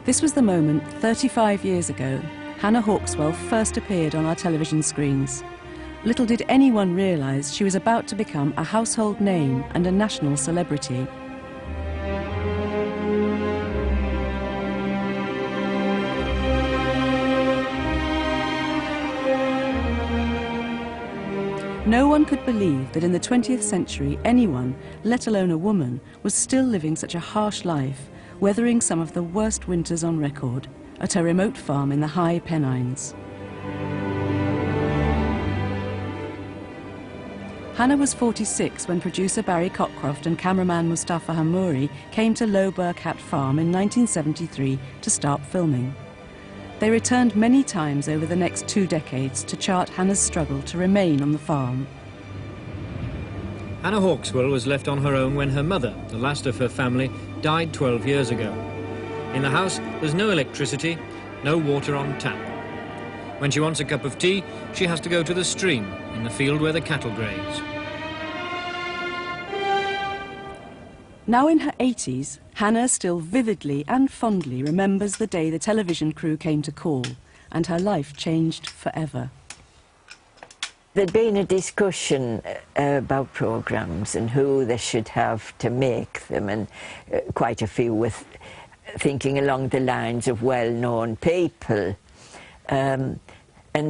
This was the moment 35 years ago Hannah Hauxwell first appeared on our television screens. Little did anyone realise she was about to become a household name and a national celebrity. No one could believe that in the 20th century anyone, let alone a woman, was still living such a harsh life, weathering some of the worst winters on record, at her remote farm in the High Pennines. Hannah was 46 when producer Barry Cockcroft and cameraman Mustafa Hamouri came to Low Birkhat Farm in 1973 to start filming. They returned many times over the next 2 decades to chart Hannah's struggle to remain on the farm. Hannah Hauxwell was left on her own when her mother, the last of her family, died 12 years ago. In the house, there's no electricity, no water on tap. When she wants a cup of tea, she has to go to the stream in the field where the cattle graze. Now in her 80s, Hannah still vividly and fondly remembers the day the television crew came to call, and her life changed forever. There'd been a discussion about programmes and who they should have to make them, and quite a few with thinking along the lines of well-known people. And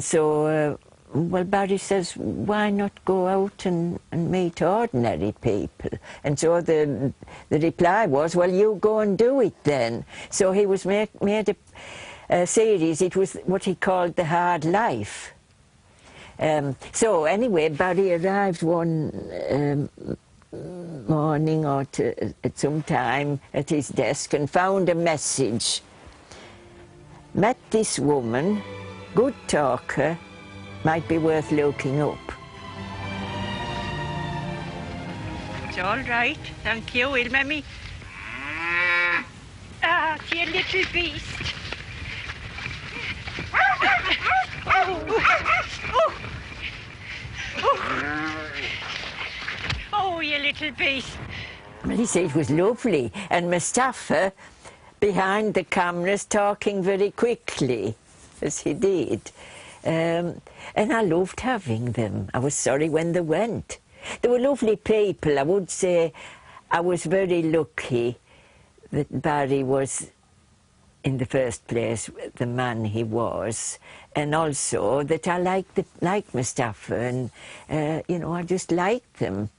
so, well, Barry says, why not go out and meet ordinary people? And so the reply was, well, you go and do it then. So he was made a series. It was what he called The Hard Life. So anyway, Barry arrived one morning or at some time at his desk and found a message. Met this woman, good talker, might be worth looking up. It's all right, thank you, will Mammy? Ah, you little beast. Oh, you little beast. Well, he said it was lovely, and Mustafa behind the cameras talking very quickly, as he did. And I loved having them. I was sorry when they went. They were lovely people. I would say I was very lucky that Barry was, in the first place, the man he was, and also that I liked Mustafa, and you know, I just liked them.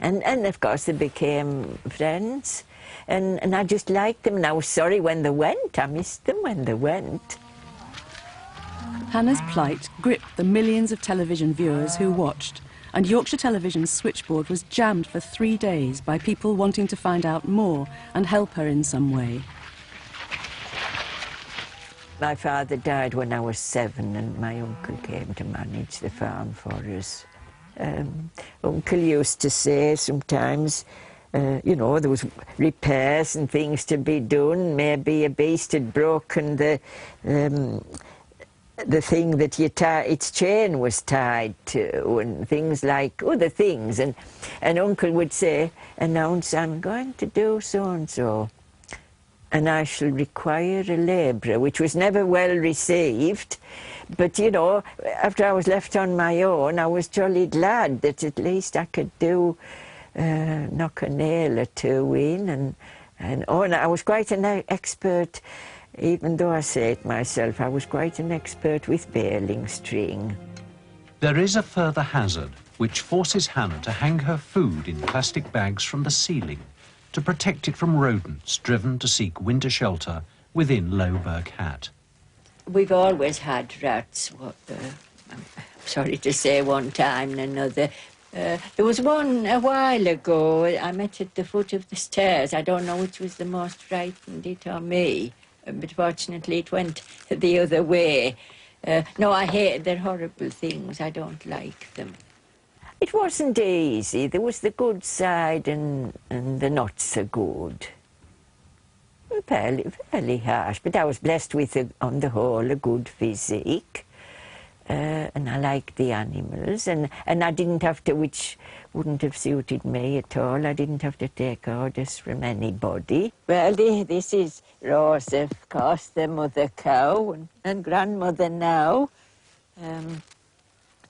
And of course they became friends, and I just liked them, and I was sorry when they went. I missed them when they went. Hannah's plight gripped the millions of television viewers who watched, and Yorkshire Television's switchboard was jammed for 3 days by people wanting to find out more and help her in some way. My father died when I was 7, and my uncle came to manage the farm for us. Uncle used to say sometimes, you know, there was repairs and things to be done. Maybe a beast had broken the thing that its chain was tied to, and things like other things. And Uncle would say, announce, I'm going to do so-and-so, and I shall require a labourer, which was never well received. But, you know, after I was left on my own, I was jolly glad that at least I could do, knock a nail or two in, and I was quite an expert, even though I say it myself, I was quite an expert with baling string. There is a further hazard which forces Hannah to hang her food in plastic bags from the ceiling to protect it from rodents driven to seek winter shelter within Low Birkhat. We've always had rats. I'm sorry to say, one time and another. There was one a while ago I met at the foot of the stairs. I don't know which was the most frightened, it or me, but fortunately it went the other way. No, I hate, they're horrible things. I don't like them. It wasn't easy. There was the good side and the not so good. Fairly harsh, but I was blessed with, on the whole, a good physique. and I liked the animals, and I didn't have to, which wouldn't have suited me at all, I didn't have to take orders from anybody. Well, this is Rose, of course, the mother cow, and grandmother now.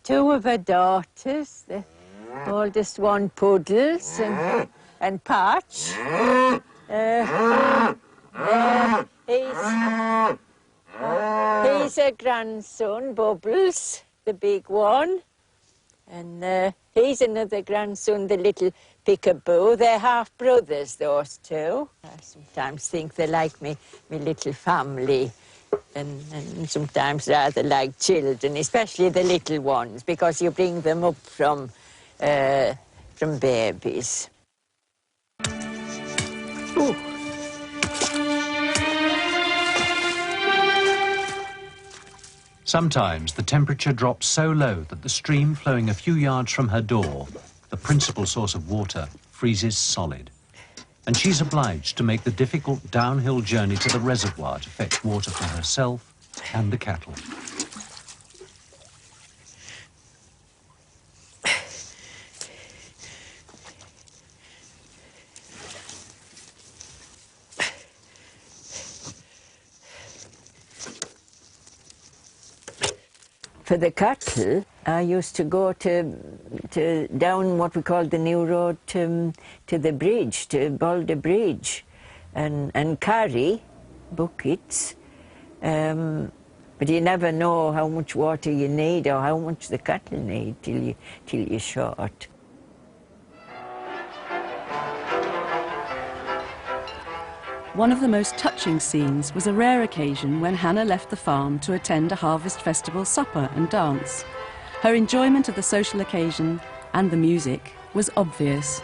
Two of her daughters, the oldest one, Puddles, and Patch. He's a grandson, Bubbles, the big one. And he's another grandson, the little Peekaboo. They're half-brothers, those two. I sometimes think they're like me little family, and sometimes rather like children, especially the little ones, because you bring them up from babies. Ooh. Sometimes the temperature drops so low that the stream flowing a few yards from her door, the principal source of water, freezes solid. And she's obliged to make the difficult downhill journey to the reservoir to fetch water for herself and the cattle. For the cattle, I used to go to down what we call the new road to the bridge, to Boulder Bridge, and carry buckets. But you never know how much water you need or how much the cattle need till you're short. One of the most touching scenes was a rare occasion when Hannah left the farm to attend a harvest festival supper and dance. Her enjoyment of the social occasion and the music was obvious.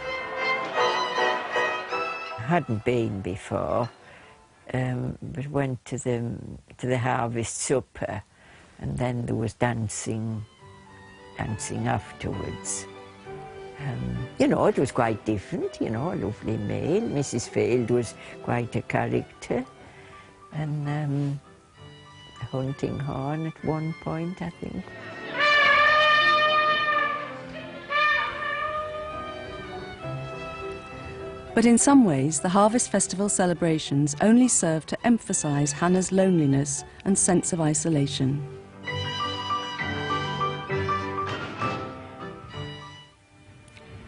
I hadn't been before, but went to the harvest supper, and then there was dancing afterwards. You know, it was quite different, you know, a lovely meal. Mrs. Field was quite a character. And a hunting horn at one point, I think. But in some ways, the Harvest Festival celebrations only served to emphasise Hannah's loneliness and sense of isolation.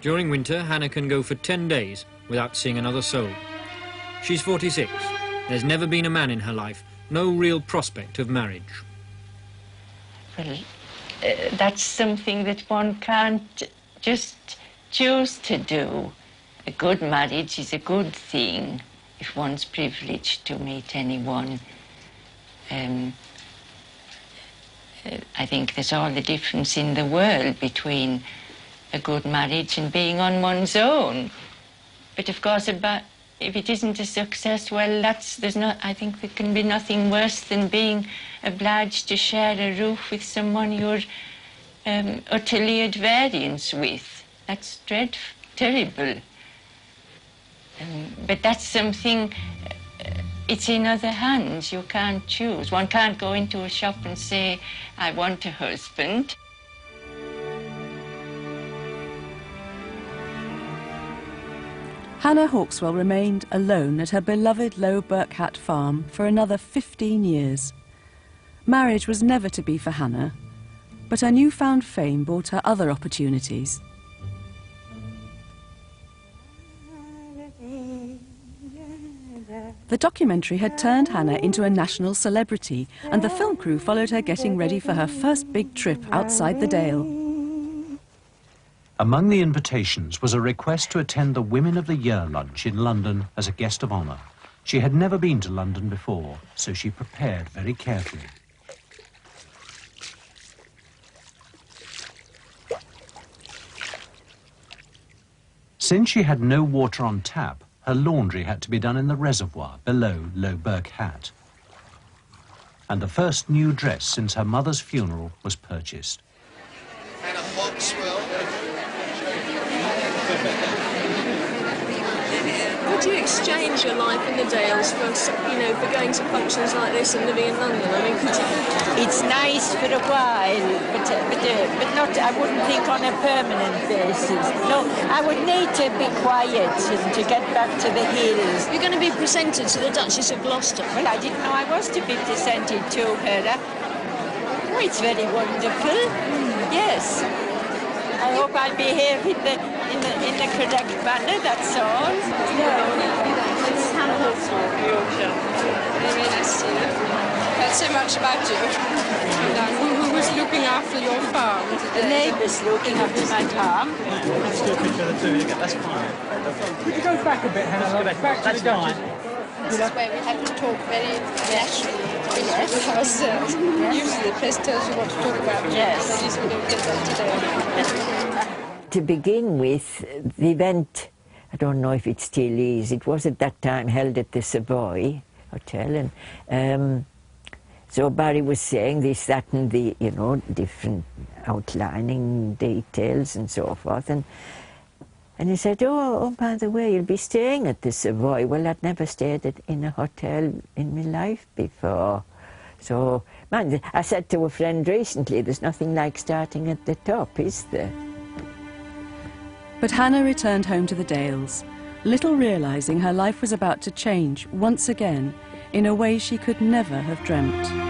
During winter, Hannah can go for 10 days without seeing another soul. She's 46. There's never been a man in her life, no real prospect of marriage. Well, that's something that one can't just choose to do. A good marriage is a good thing if one's privileged to meet anyone. I think there's all the difference in the world between a good marriage and being on one's own. But of course, if it isn't a success, well, I think there can be nothing worse than being obliged to share a roof with someone you're utterly at variance with. That's terrible. But that's something, it's in other hands. You can't choose. One can't go into a shop and say, I want a husband. Hannah Hauxwell remained alone at her beloved Low Birkhat farm for another 15 years. Marriage was never to be for Hannah, but her newfound fame brought her other opportunities. The documentary had turned Hannah into a national celebrity, and the film crew followed her getting ready for her first big trip outside the Dale. Among the invitations was a request to attend the Women of the Year lunch in London as a guest of honour. She had never been to London before, so she prepared very carefully. Since she had no water on tap, her laundry had to be done in the reservoir below Low Birkhat. And the first new dress since her mother's funeral was purchased. And a Hauxwell. Would you exchange your life in the Dales for, you know, for going to functions like this and living in London? I mean, could you? It's nice for a while, but not. I wouldn't think on a permanent basis. No, I would need to be quiet and to get back to the hills. You're going to be presented to the Duchess of Gloucester. Well, I didn't know I was to be presented to her. Oh, it's very wonderful. Yes. I hope I'll behave in the correct manner, that's all. No. It's Hannah Hauxwell, Yorkshire. Very nice to see you. Heard so much about you. Who was looking after your farm today? The neighbour's looking after my farm. Let's do a picture of the two together, that's fine. Could you go back a bit, Hannah? Back to the Duchess. This is where we have to talk very naturally. Because usually the press tells you what to talk about. Yes. At least we don't get that today. To begin with, the event, I don't know if it still is, it was at that time held at the Savoy Hotel, and so Barry was saying this, that and the, you know, different outlining details and so forth, and he said, oh, by the way, you'll be staying at the Savoy. Well, I'd never stayed in a hotel in my life before. So, man, I said to a friend recently, there's nothing like starting at the top, is there? But Hannah returned home to the Dales, little realising her life was about to change once again in a way she could never have dreamt.